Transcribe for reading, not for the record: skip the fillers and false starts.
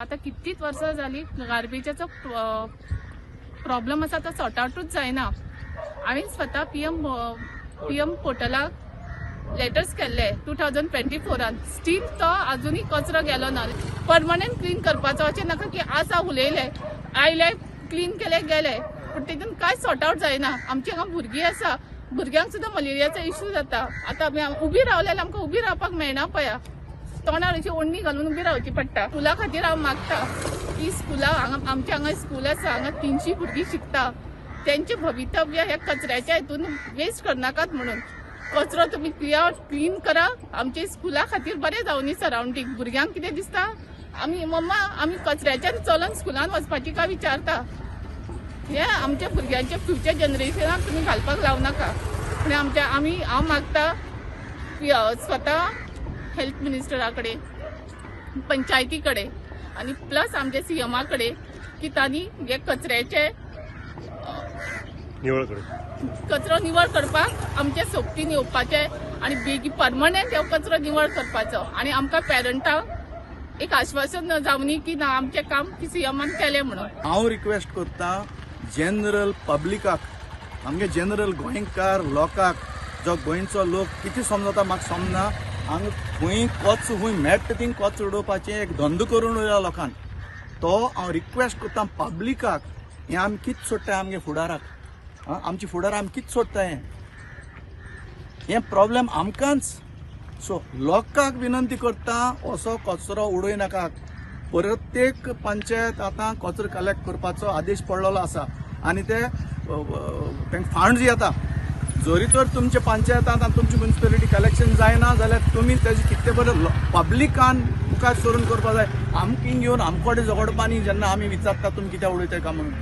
आता कितीच वर्ष झाली गार्बेजाचा प्रॉब्लेम असा तो सॉर्ट आउटच जायना। हांवें स्वता पीएम पोर्टलाक लेटर्स केल्ले 2024 स्टील तो अजूनही कचरो गेलो ना। परमनंट क्लीन करपाचो अशें नाका की आसा उलयले आयले क्लीन केले गेले पूण तितून काय सॉर्ट आउट जायना। आमची हांगा भुरगीं आसा, भुरग्यांक सुद्दां मलेरियाचो इश्यू जाता। आतां आमी उबी रावल्यार आमकां उबी रावपाक मेळना पळया, तोंडार अशी ओडणी घालून उबी रावची पडटा। स्कुला खातीर हांव मागता की स्कुला आमच्या हांगा स्कूल आसा, हांगा 300 भुरगीं शिकता, त्यांचे भवितव्य ह्या कचऱ्याच्या हितून वेस्ट करनाकात म्हणून कचरो तुमी क्लीन करा। आमच्या स्कुला खातीर बरें जावनी सरावंडींग। भुरग्यांक कितें दिसता आमी मम्मा आमी कचऱ्याच्यान चलून स्कुलान वचपाची काय विचारता। हे आमच्या भुरग्यांच्या फ्युचर जनरेशनाक तुमी घालपाक लावनाका। आनी हांव मागता की स्वता हेल्थ मिनिस्टरा कडेन, पंचायती कडेन आणि प्लस आमच्या सीएमा कडेन की तांणी हे कचऱ्याचे कचरो निवळ करपाक आमच्या सोबतीन येवपाचे आणि बेगी परमनंट हो कचरो निवळ करपाचो। आणि आमकां पेरंटांक एक आश्वासन जावनी की ना आमचें काम की सीएमान केलें म्हणून। हांव रिक्वेस्ट करता जनरल पब्लिकाक, आमगे जनरल गोंयकार लोकांक, जो गोंयचो लोक कितें समजता म्हाका समजना, हांगा खंय कचरो खंय मेळटा थिंग कचरो उडोवपाचें एक धंदो करून उरला लोकांक। तो हांव रिक्वेस्ट करता पब्लिकाक, हें आमी कितें सोडटाय आमगे फुडाराक, आमचे फुडार आमी कितें सोडटाय, हें प्रॉब्लेम आमकांच। सो लोकांक विनंती करता असो कचरो उडोय नाकात। प्रत्येक पंचायत आतां कचरो कलेक्ट करपाचो आदेश पडलेलो आसा आनी ते तांकां फंड्स येता। जरी तर तुमच्या पंचायतांत तुमची म्युनिसिपॅलिटी कलेक्शन जायना जाल्यार तुमी तेजे कितें बरें पब्लिकान मुखार सरून करपा जाय। आमकां घेवन आमकोडे झगडपांनी जेन्ना आमी विचारता तुमी कित्याक उडयताय काय म्हणून।